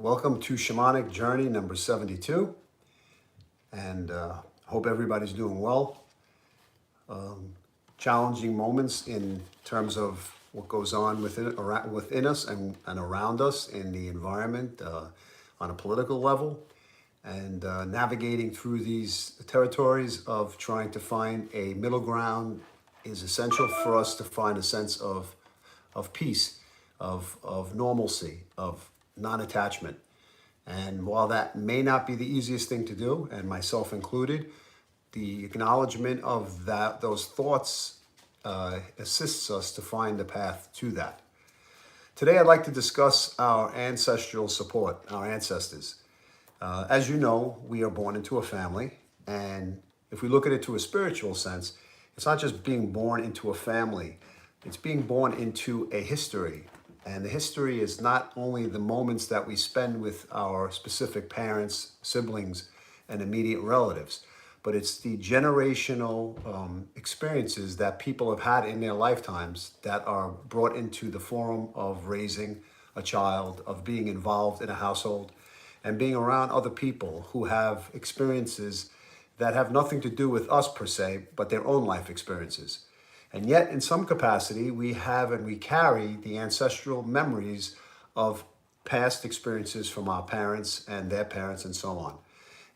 Welcome to Shamanic Journey number 72, and hope everybody's doing well. Challenging moments in terms of what goes on within us and around us in the environment on a political level, and navigating through these territories of trying to find a middle ground is essential for us to find a sense of peace, of normalcy, of non-attachment. And while that may not be the easiest thing to do, and myself included, the acknowledgement of those thoughts assists us to find the path to that. Today, I'd like to discuss our ancestral support, our ancestors. As you know, we are born into a family, and if we look at it to a spiritual sense, it's not just being born into a family, it's being born into a history. And the history is not only the moments that we spend with our specific parents, siblings, and immediate relatives, but it's the generational experiences that people have had in their lifetimes that are brought into the forum of raising a child, of being involved in a household, and being around other people who have experiences that have nothing to do with us per se, but their own life experiences. And yet, in some capacity, we have and we carry the ancestral memories of past experiences from our parents and their parents and so on.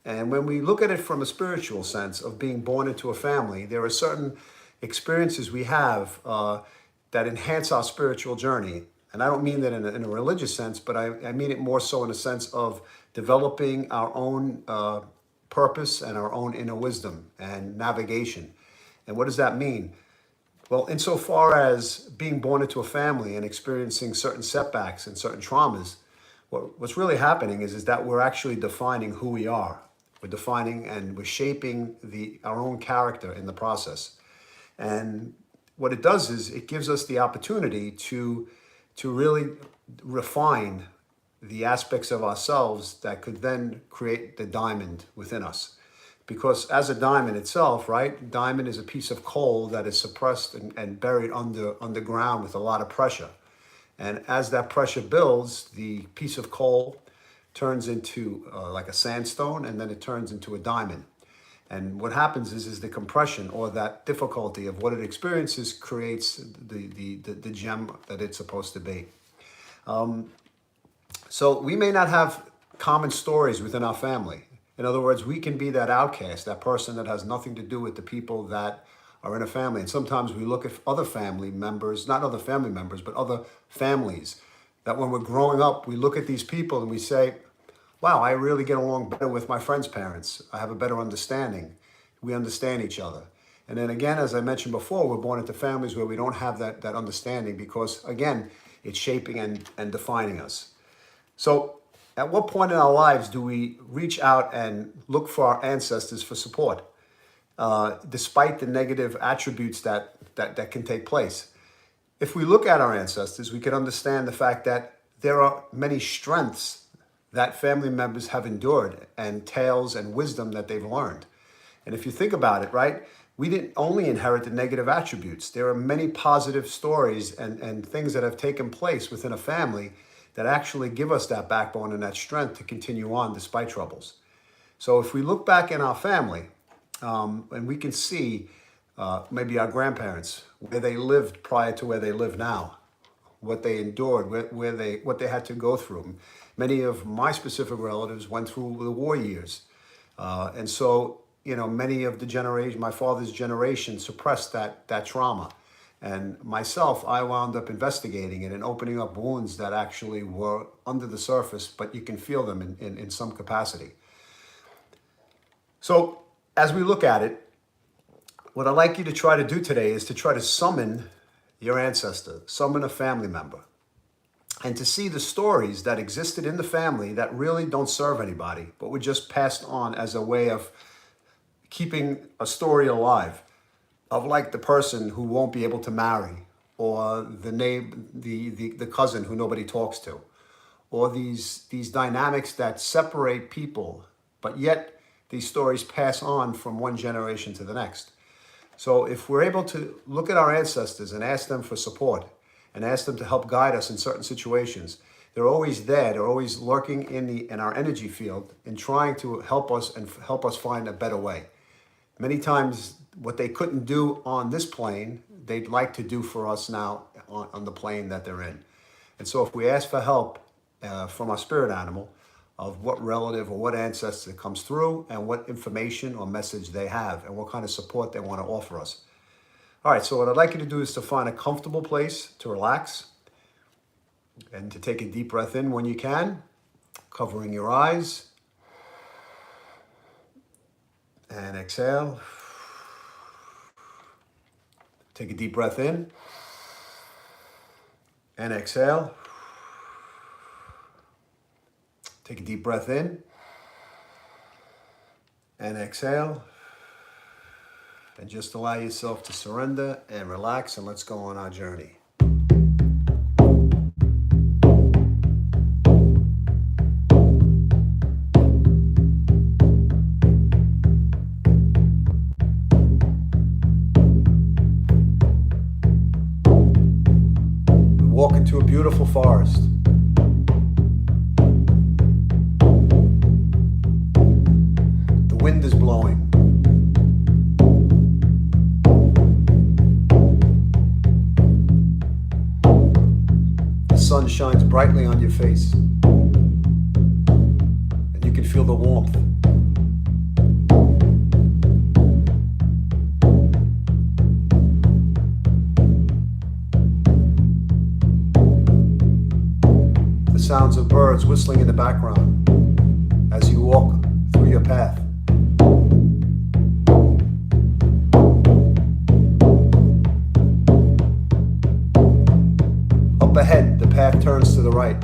And when we look at it from a spiritual sense of being born into a family, there are certain experiences we have that enhance our spiritual journey. And I don't mean that in a religious sense, but I mean it more so in a sense of developing our own purpose and our own inner wisdom and navigation. And what does that mean? Well, insofar as being born into a family and experiencing certain setbacks and certain traumas, what's really happening is that we're actually defining who we are. We're defining and we're shaping our own character in the process. And what it does is it gives us the opportunity to really refine the aspects of ourselves that could then create the diamond within us. Because as a diamond itself, right, diamond is a piece of coal that is suppressed and buried underground with a lot of pressure. And as that pressure builds, the piece of coal turns into like a sandstone, and then it turns into a diamond. And what happens is the compression or that difficulty of what it experiences creates the gem that it's supposed to be. So we may not have common stories within our family. In other words, we can be that outcast, that person that has nothing to do with the people that are in a family. And sometimes we look at other family members, not other family members, but other families, that when we're growing up, we look at these people and we say, wow, I really get along better with my friend's parents. I have a better understanding. We understand each other. And then again, as I mentioned before, we're born into families where we don't have that understanding because, again, it's shaping and defining us. So at what point in our lives do we reach out and look for our ancestors for support, despite the negative attributes that can take place? If we look at our ancestors, we can understand the fact that there are many strengths that family members have endured and tales and wisdom that they've learned. And if you think about it, right, we didn't only inherit the negative attributes. There are many positive stories and things that have taken place within a family that actually give us that backbone and that strength to continue on despite troubles. So if we look back in our family, and we can see maybe our grandparents, where they lived prior to where they live now, what they endured, what they had to go through. Many of my specific relatives went through the war years. And so, many of my father's generation suppressed that trauma. And myself, I wound up investigating it and opening up wounds that actually were under the surface, but you can feel them in some capacity. So as we look at it, what I'd like you to try to do today is to try to summon your ancestor, summon a family member, and to see the stories that existed in the family that really don't serve anybody, but were just passed on as a way of keeping a story alive. Of like the person who won't be able to marry, or the cousin who nobody talks to, or these dynamics that separate people, but yet these stories pass on from one generation to the next. So if we're able to look at our ancestors and ask them for support, and ask them to help guide us in certain situations, They're always there. They're always lurking in our energy field and trying to help us and help us find a better way. Many times, what they couldn't do on this plane, they'd like to do for us now on the plane that they're in. And so if we ask for help from our spirit animal of what relative or what ancestor comes through and what information or message they have and what kind of support they want to offer us. All right, so what I'd like you to do is to find a comfortable place to relax and to take a deep breath in when you can, covering your eyes. And exhale. Take a deep breath in. And exhale. Take a deep breath in. And exhale. And just allow yourself to surrender and relax, and let's go on our journey. Walk into a beautiful forest. The wind is blowing. The sun shines brightly on your face, and you can feel the warmth. Sounds of birds whistling in the background as you walk through your path. Up ahead, the path turns to the right.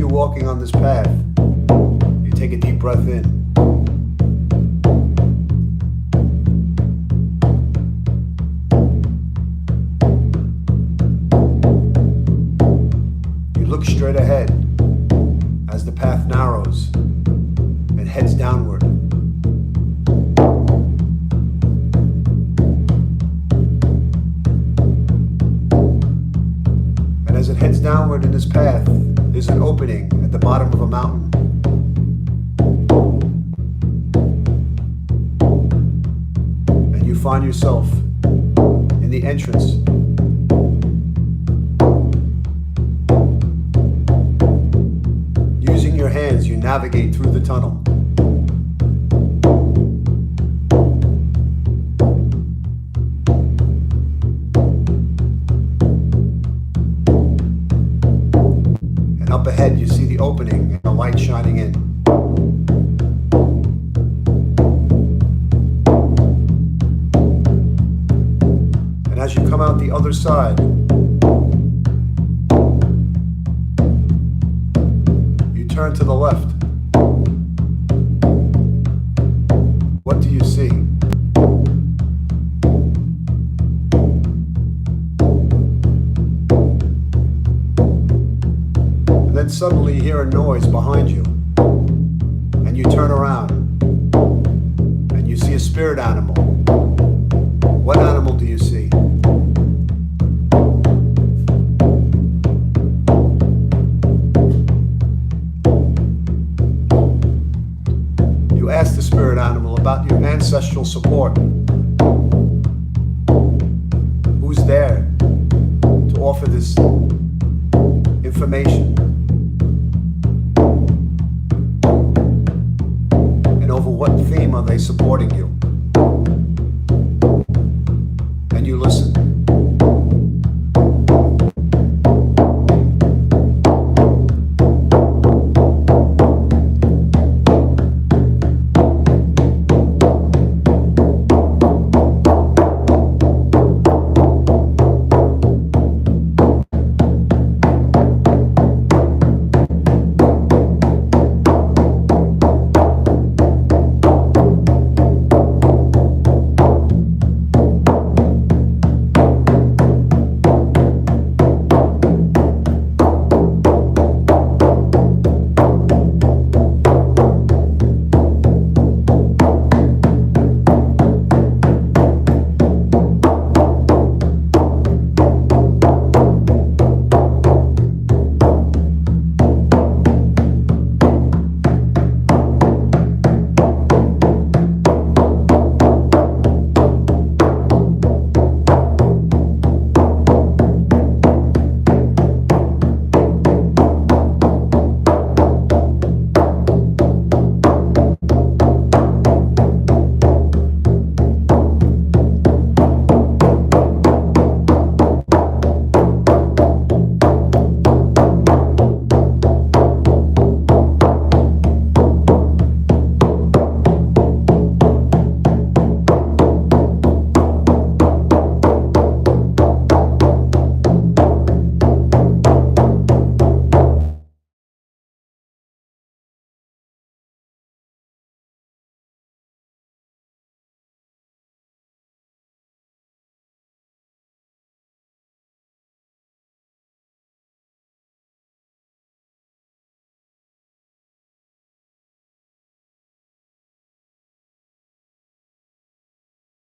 Walking on this path, you take a deep breath in. You look straight ahead as the path narrows and heads downward. And as it heads downward in this path, there's an opening at the bottom of a mountain. And you find yourself in the entrance. Using your hands, you navigate through the tunnel. Up ahead, you see the opening and the light shining in. And as you come out the other side, you turn to the left. What do you see? Then suddenly you hear a noise behind you, and you turn around, and you see a spirit animal. What animal do you see? You ask the spirit animal about your ancestral support. Who's there to offer this information? Over what theme are they supporting you?